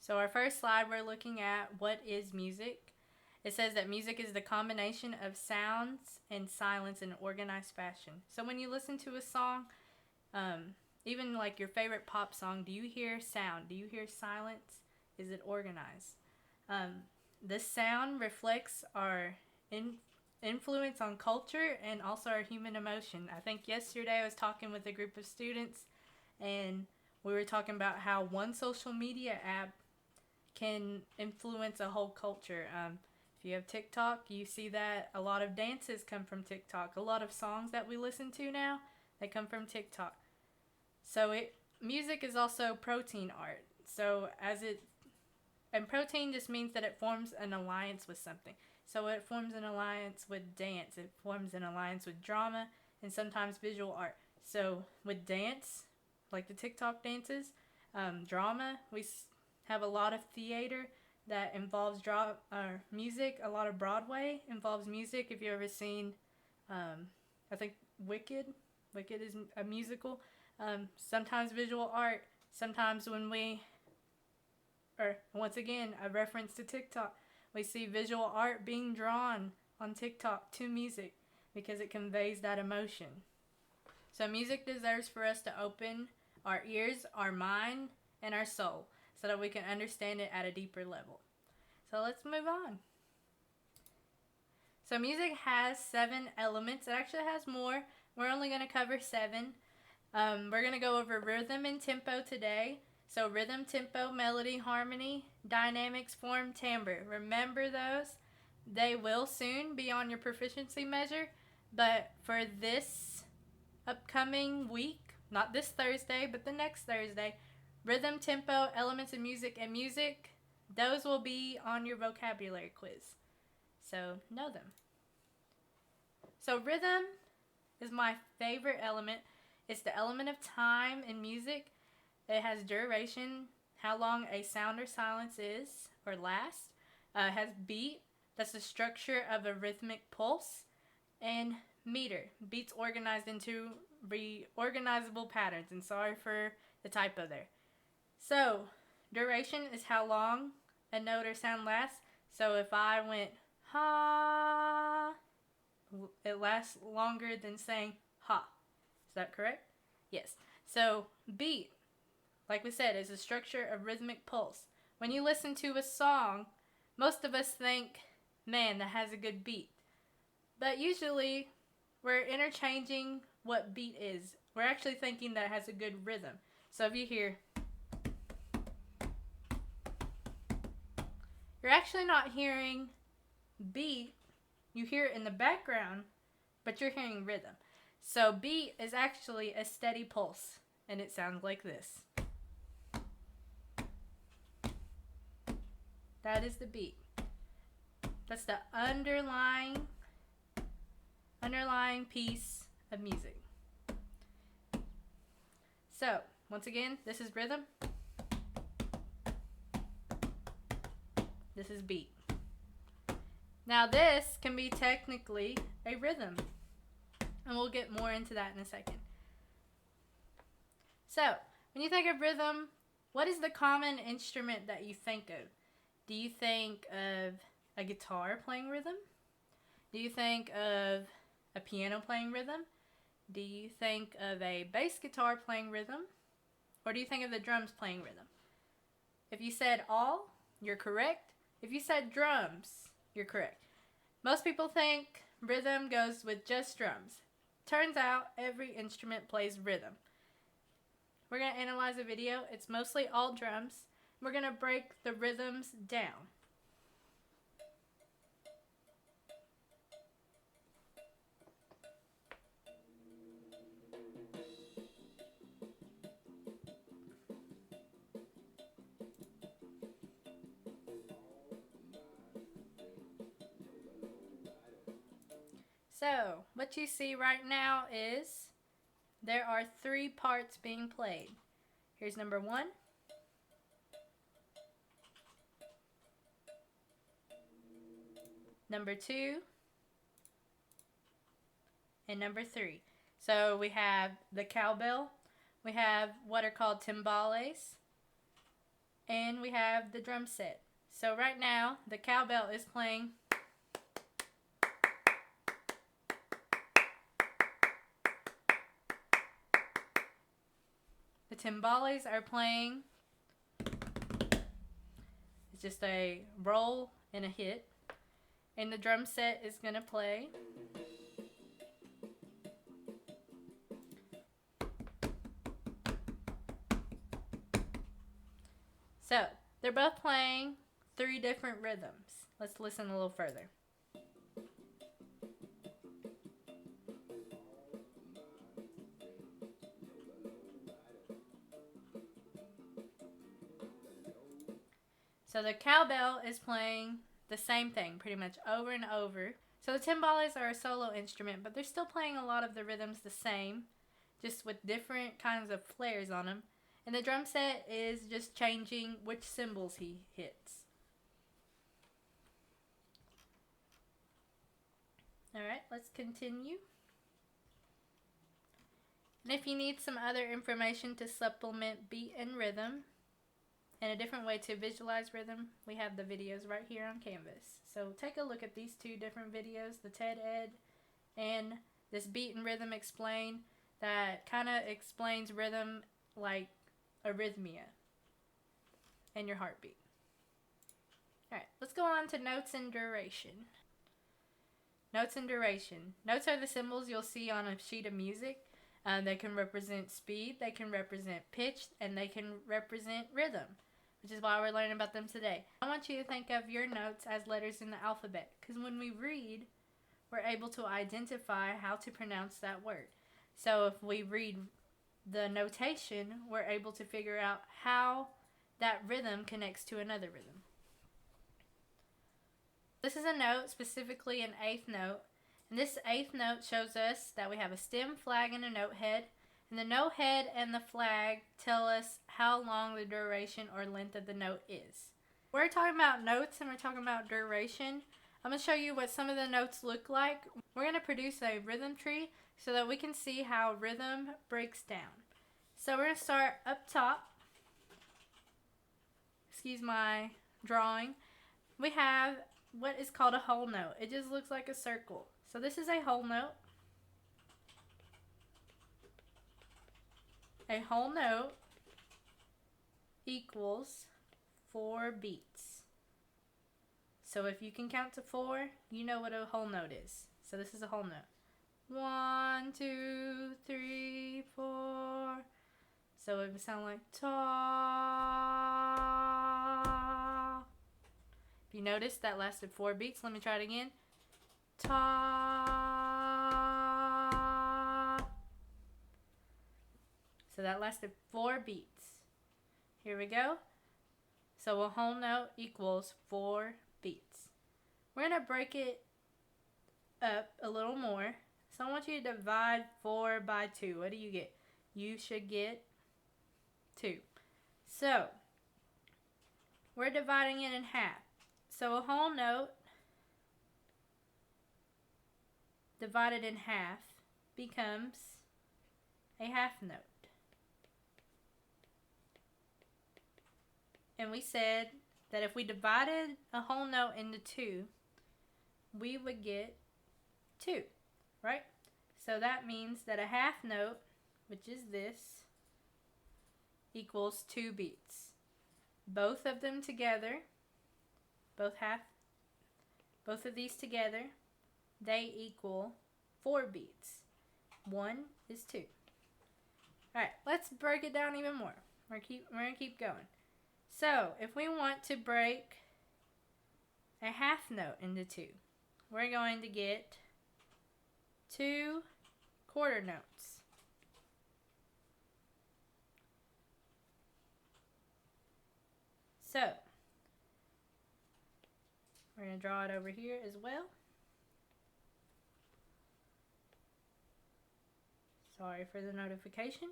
So our first slide, we're looking at what is music. It says that music is the combination of sounds and silence in an organized fashion. So when you listen to a song, even like your favorite pop song, do you hear sound? Do you hear silence? Is it organized? Um, the sound reflects our influence on culture and also our human emotion. I think yesterday I was talking with a group of students and we were talking about how one social media app can influence a whole culture. If you have TikTok, you see that a lot of dances come from TikTok. A lot of songs that we listen to now, they come from TikTok. So music is also protein art. So as it and protein just means that it forms an alliance with something. So it forms an alliance with dance. It forms an alliance with drama and sometimes visual art. So with dance, like the TikTok dances, drama, we have a lot of theater that involves music. A lot of Broadway involves music. If you ever seen, I think Wicked. Wicked is a musical. Sometimes visual art. Sometimes when we, or once again, a reference to TikTok, we see visual art being drawn on TikTok to music because it conveys that emotion. So music deserves for us to open our ears, our mind, and our soul so that we can understand it at a deeper level. So let's move on. So music has 7 elements. It actually has more. We're only going to cover 7. We're going to go over rhythm and tempo today. So rhythm, tempo, melody, harmony, dynamics, form, timbre. Remember those. They will soon be on your proficiency measure. But for this upcoming week, not this Thursday, but the next Thursday, rhythm, tempo, elements of music, and music, those will be on your vocabulary quiz. So know them. So rhythm is my favorite element. It's the element of time in music. It has duration, how long a sound or silence is or lasts. It has beat, that's the structure of a rhythmic pulse. And meter, beats organized into reorganizable patterns. And sorry for the typo there. So, duration is how long a note or sound lasts. So if I went ha, it lasts longer than saying ha. Is that correct? Yes. So, beat, like we said, is a structure of rhythmic pulse. When you listen to a song, most of us think, man, that has a good beat. But usually, we're interchanging what beat is. We're actually thinking that it has a good rhythm. So if you hear, you're actually not hearing beat. You hear it in the background, but you're hearing rhythm. So beat is actually a steady pulse, and it sounds like this. That is the beat. That's the underlying piece of music. So, once again, this is rhythm. This is beat. Now this can be technically a rhythm. And we'll get more into that in a second. So, when you think of rhythm, what is the common instrument that you think of? Do you think of a guitar playing rhythm? Do you think of a piano playing rhythm? Do you think of a bass guitar playing rhythm? Or do you think of the drums playing rhythm? If you said all, you're correct. If you said drums, you're correct. Most people think rhythm goes with just drums. Turns out every instrument plays rhythm. We're going to analyze a video. It's mostly all drums. We're going to break the rhythms down. So, what you see right now is there are 3 parts being played. Here's number 1. Number 2. And number 3. So we have the cowbell. We have what are called timbales. and we have the drum set. So right now, the cowbell is playing. The timbales are playing. It's just a roll and a hit. And the drum set is going to play. So, they're both playing 3 different rhythms. Let's listen a little further. So the cowbell is playing the same thing pretty much over and over. So the timbales are a solo instrument, but they're still playing a lot of the rhythms the same, just with different kinds of flares on them. And the drum set is just changing which cymbals he hits. Alright, let's continue. And if you need some other information to supplement beat and rhythm, and a different way to visualize rhythm, we have the videos right here on Canvas. So take a look at these 2 different videos, the TED Ed and this Beat and Rhythm Explained, that kind of explains rhythm like arrhythmia and your heartbeat. Alright, let's go on to notes and duration. Notes and duration. Notes are the symbols you'll see on a sheet of music. They can represent speed, they can represent pitch, and they can represent rhythm, which is why we're learning about them today. I want you to think of your notes as letters in the alphabet, because when we read, we're able to identify how to pronounce that word. So if we read the notation, we're able to figure out how that rhythm connects to another rhythm. This is a note, specifically an 8th note. And this 8th note shows us that we have a stem, flag, and a note head. And the note head and the flag tell us how long the duration or length of the note is. We're talking about notes and we're talking about duration. I'm going to show you what some of the notes look like. We're going to produce a rhythm tree so that we can see how rhythm breaks down. So we're going to start up top. Excuse my drawing. We have what is called a whole note. It just looks like a circle. So this is a whole note. A whole note equals 4 beats. So if you can count to 4, you know what a whole note is. So this is a whole note. 1, 2, 3, 4. So it would sound like ta. If you notice, that lasted 4 beats. Let me try it again. Ta. So that lasted 4 beats. Here we go. So a whole note equals 4 beats. We're going to break it up a little more. So I want you to divide 4 by 2. What do you get? You should get 2. So we're dividing it in half. So a whole note divided in half becomes a half note. And we said that if we divided a whole note into 2, we would get 2, right? So that means that a half note, which is this, equals 2 beats. Both of them together, both of these together, they equal 4 beats. 1 is 2. Alright, let's break it down even more. We're going to keep going. So, if we want to break a half note into 2, we're going to get 2 quarter notes. So, we're going to draw it over here as well. Sorry for the notification.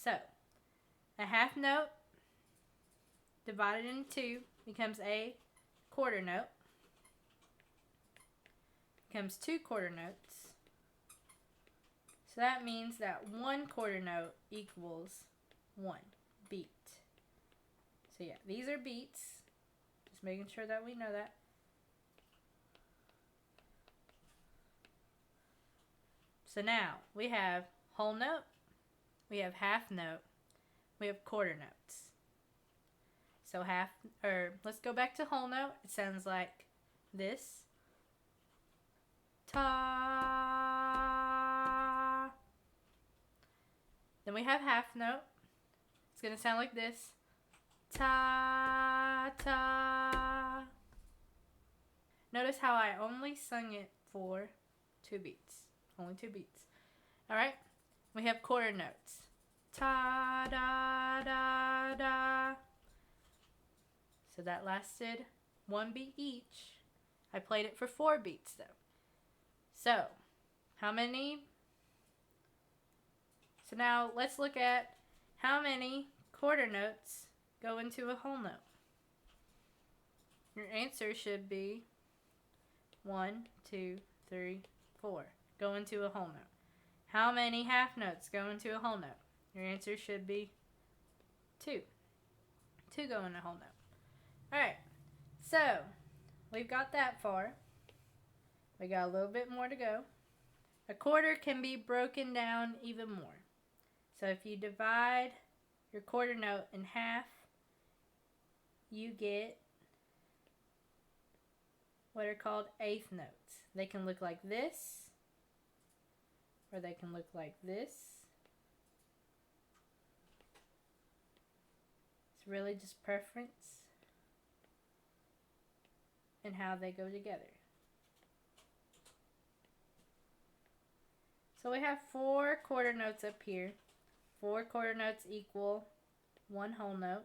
So, a half note divided into 2 becomes a quarter note. Becomes 2 quarter notes. So that means that one quarter note equals one beat. So yeah, these are beats. Just making sure that we know that. So now we have whole note, we have half note, we have quarter notes. So let's go back to whole note. It sounds like this. Ta. Then we have half note. It's going to sound like this. Ta, ta. Notice how I only sung it for 2 beats. Only 2 beats. Alright? We have quarter notes. Ta, da, da, da. So that lasted 1 beat each. I played it for 4 beats though. So, how many? So now let's look at how many quarter notes go into a whole note. Your answer should be 1, 2, 3, 4. Go into a whole note. How many half notes go into a whole note? Your answer should be 2. 2 go in a whole note. Alright, so we've got that far. We got a little bit more to go. A quarter can be broken down even more. So if you divide your quarter note in half, you get what are called eighth notes. They can look like this, or they can look like this. It's really just preference and how they go together. So we have 4 quarter notes up here. 4 quarter notes equal 1 whole note.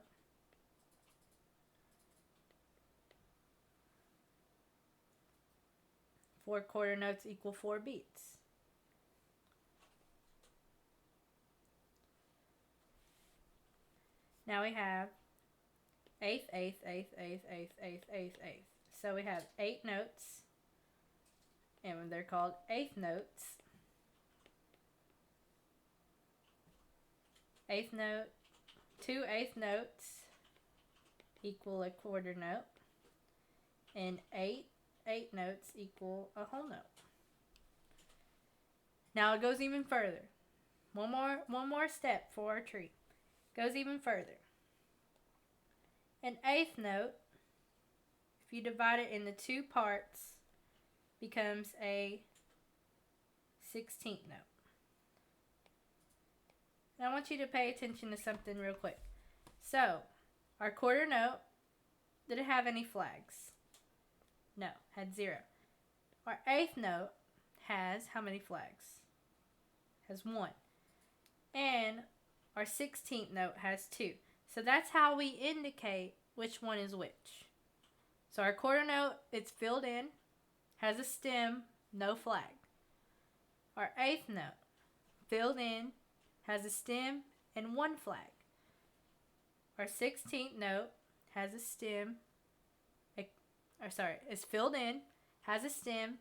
Four quarter notes equal 4 beats. Now we have eighth, eighth, eighth, eighth, eighth, eighth, eighth, eighth. So we have 8 notes, and they're called eighth notes. Eighth note, 2 eighth notes equal a quarter note, and 8 eighth notes equal a whole note. Now it goes even further. One more step for our tree. Goes even further. An eighth note, if you divide it into 2 parts, becomes a 16th note. Now I want you to pay attention to something real quick. So, our quarter note, did it have any flags? No, had 0. Our eighth note has how many flags? Has 1. And our 16th note has 2. So that's how we indicate which one is which. So our quarter note, it's filled in, has a stem, no flag. Our eighth note, filled in, has a stem and 1 flag. Our 16th note has a stem, is filled in, has a stem,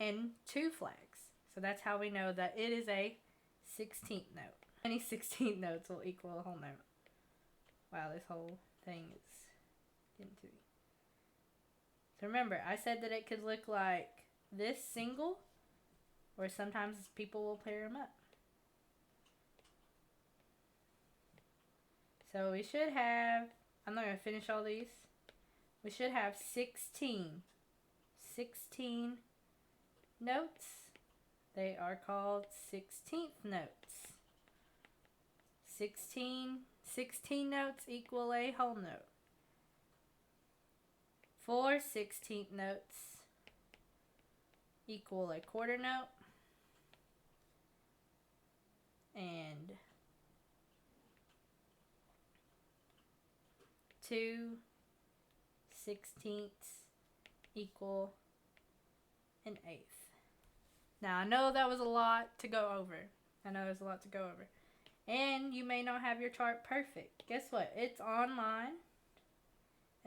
and 2 flags. So that's how we know that it is a 16th note. Any 16th notes will equal a whole note. Wow, this whole thing is getting to me. So remember, I said that it could look like this single, or sometimes people will pair them up. So we should have, I'm not going to finish all these. We should have 16 notes. They are called 16th notes. 16 notes equal a whole note. 4 16th notes equal a quarter note. And 2 16ths equal an eighth. Now I know that was a lot to go over. And you may not have your chart perfect. Guess what? It's online.